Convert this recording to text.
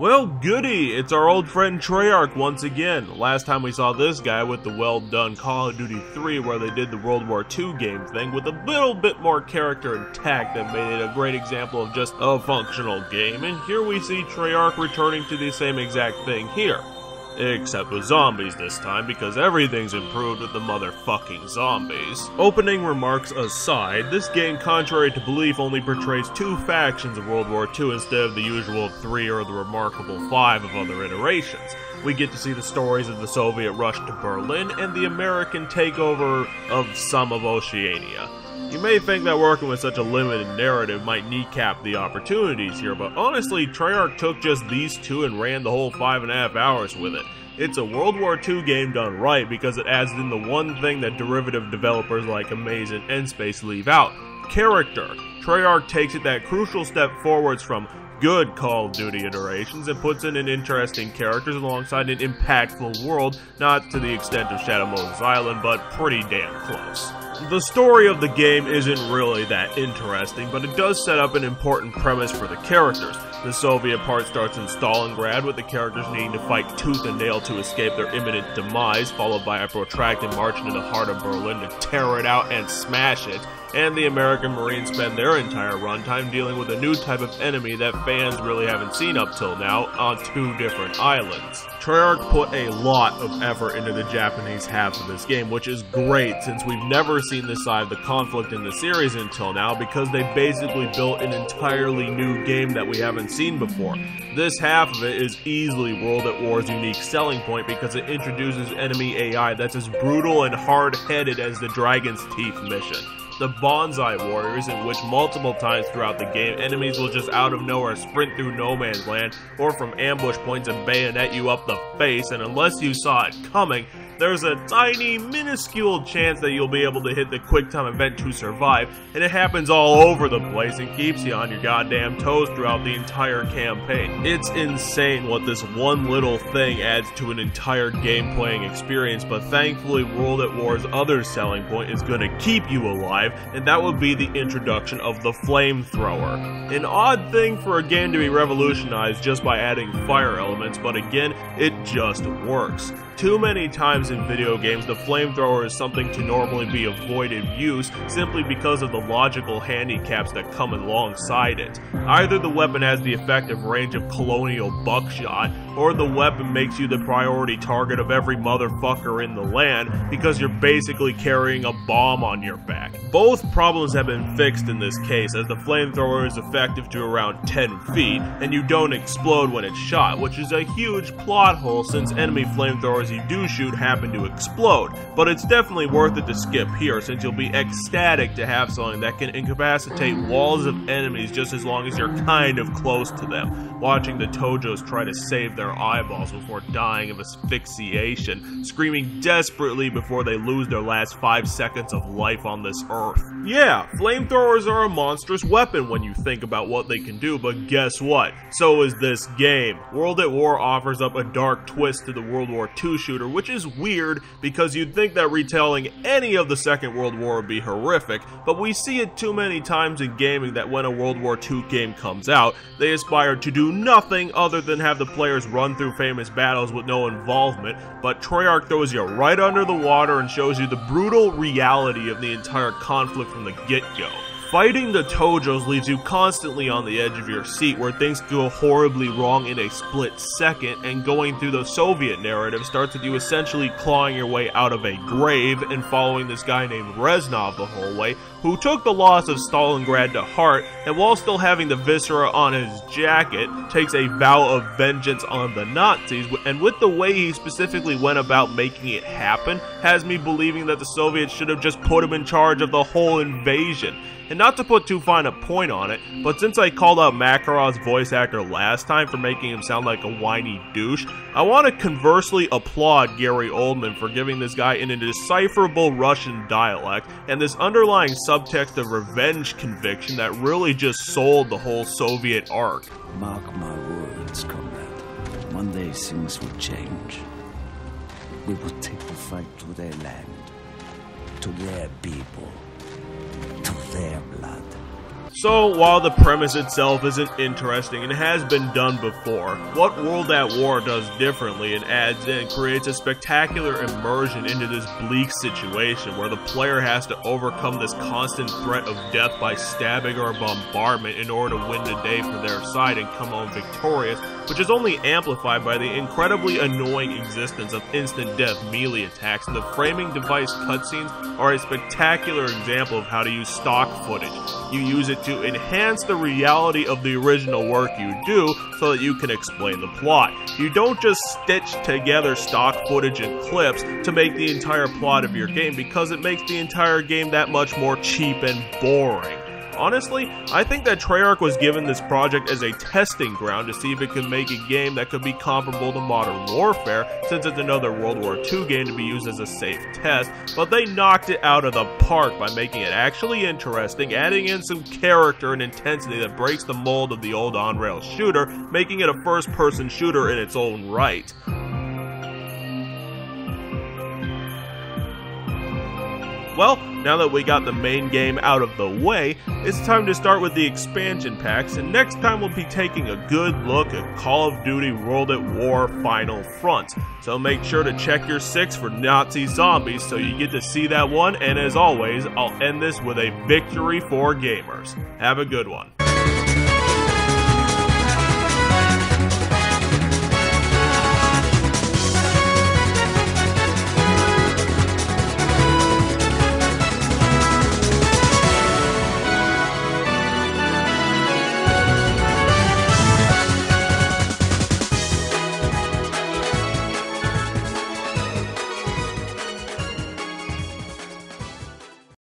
Well, goody! It's our old friend Treyarch once again. Last time we saw this guy with the well-done Call of Duty 3 where they did the World War II game thing with a little bit more character and tact that made it a great example of just a functional game, and here we see Treyarch returning to the same exact thing here. Except with zombies this time, because everything's improved with the motherfucking zombies. Opening remarks aside, this game, contrary to belief, only portrays two factions of World War II instead of the usual 3 or the remarkable 5 of other iterations. We get to see the stories of the Soviet rush to Berlin and the American takeover of some of Oceania. You may think that working with such a limited narrative might kneecap the opportunities here, but honestly, Treyarch took just these two and ran the whole 5.5 hours with it. It's a World War II game done right because it adds in the one thing that derivative developers like Amaze and N-Space leave out: character. Treyarch takes it that crucial step forwards from good Call of Duty iterations and puts in interesting characters alongside an impactful world, not to the extent of Shadow Moses Island, but pretty damn close. The story of the game isn't really that interesting, but it does set up an important premise for the characters. The Soviet part starts in Stalingrad, with the characters needing to fight tooth and nail to escape their imminent demise, followed by a protracted march into the heart of Berlin to tear it out and smash it. And the American Marines spend their entire runtime dealing with a new type of enemy that fans really haven't seen up till now on 2 different islands. Treyarch put a lot of effort into the Japanese half of this game, which is great since we've never seen this side of the conflict in the series until now, because they basically built an entirely new game that we haven't seen before. This half of it is easily World at War's unique selling point because it introduces enemy AI that's as brutal and hard-headed as the Dragon's Teeth mission. The Bonsai Warriors, in which multiple times throughout the game, enemies will just out of nowhere sprint through no man's land, or from ambush points and bayonet you up the face, and unless you saw it coming, there's a tiny, minuscule chance that you'll be able to hit the QuickTime event to survive, and it happens all over the place and keeps you on your goddamn toes throughout the entire campaign. It's insane what this one little thing adds to an entire game-playing experience, but thankfully World at War's other selling point is going to keep you alive, and that would be the introduction of the flamethrower. An odd thing for a game to be revolutionized just by adding fire elements, but again, it just works. Too many times in video games, the flamethrower is something to normally be avoided use simply because of the logical handicaps that come alongside it. Either the weapon has the effective range of colonial buckshot, or the weapon makes you the priority target of every motherfucker in the land because you're basically carrying a bomb on your back. Both problems have been fixed in this case, as the flamethrower is effective to around 10 feet, and you don't explode when it's shot, which is a huge plot hole since enemy flamethrowers you do shoot happen to explode, but it's definitely worth it to skip here since you'll be ecstatic to have something that can incapacitate walls of enemies just as long as you're kind of close to them, watching the Tojos try to save their eyeballs before dying of asphyxiation, screaming desperately before they lose their last 5 seconds of life on this earth. Yeah, flamethrowers are a monstrous weapon when you think about what they can do, but guess what? So is this game. World at War offers up a dark twist to the World War II shooter, which is weird because you'd think that retelling any of the Second World War would be horrific, but we see it too many times in gaming that when a World War II game comes out, they aspire to do nothing other than have the players run through famous battles with no involvement, but Treyarch throws you right under the water and shows you the brutal reality of the entire conflict from the get-go. Fighting the Tojos leaves you constantly on the edge of your seat where things go horribly wrong in a split second, and going through the Soviet narrative starts with you essentially clawing your way out of a grave and following this guy named Reznov the whole way, who took the loss of Stalingrad to heart, and while still having the viscera on his jacket, takes a vow of vengeance on the Nazis, and with the way he specifically went about making it happen, has me believing that the Soviets should have just put him in charge of the whole invasion. And not to put too fine a point on it, but since I called out Makarov's voice actor last time for making him sound like a whiny douche, I want to conversely applaud Gary Oldman for giving this guy an indecipherable Russian dialect and this underlying subtext of revenge conviction that really just sold the whole Soviet arc. Mark my words, comrade. One day things will change. We will take the fight to their land, to their people, to their blood. So, while the premise itself isn't interesting and has been done before, what World at War does differently and adds in creates a spectacular immersion into this bleak situation where the player has to overcome this constant threat of death by stabbing or bombardment in order to win the day for their side and come home victorious, which is only amplified by the incredibly annoying existence of instant death melee attacks, and the framing device cutscenes are a spectacular example of how to use stock footage. You use it to enhance the reality of the original work you do so that you can explain the plot. You don't just stitch together stock footage and clips to make the entire plot of your game, because it makes the entire game that much more cheap and boring. Honestly, I think that Treyarch was given this project as a testing ground to see if it could make a game that could be comparable to Modern Warfare, since it's another World War II game to be used as a safe test, but they knocked it out of the park by making it actually interesting, adding in some character and intensity that breaks the mold of the old on-rail shooter, making it a first-person shooter in its own right. Well, now that we got the main game out of the way, it's time to start with the expansion packs, and next time we'll be taking a good look at Call of Duty World at War Final Front. So make sure to check your 6 for Nazi zombies so you get to see that one, and as always, I'll end this with a victory for gamers. Have a good one.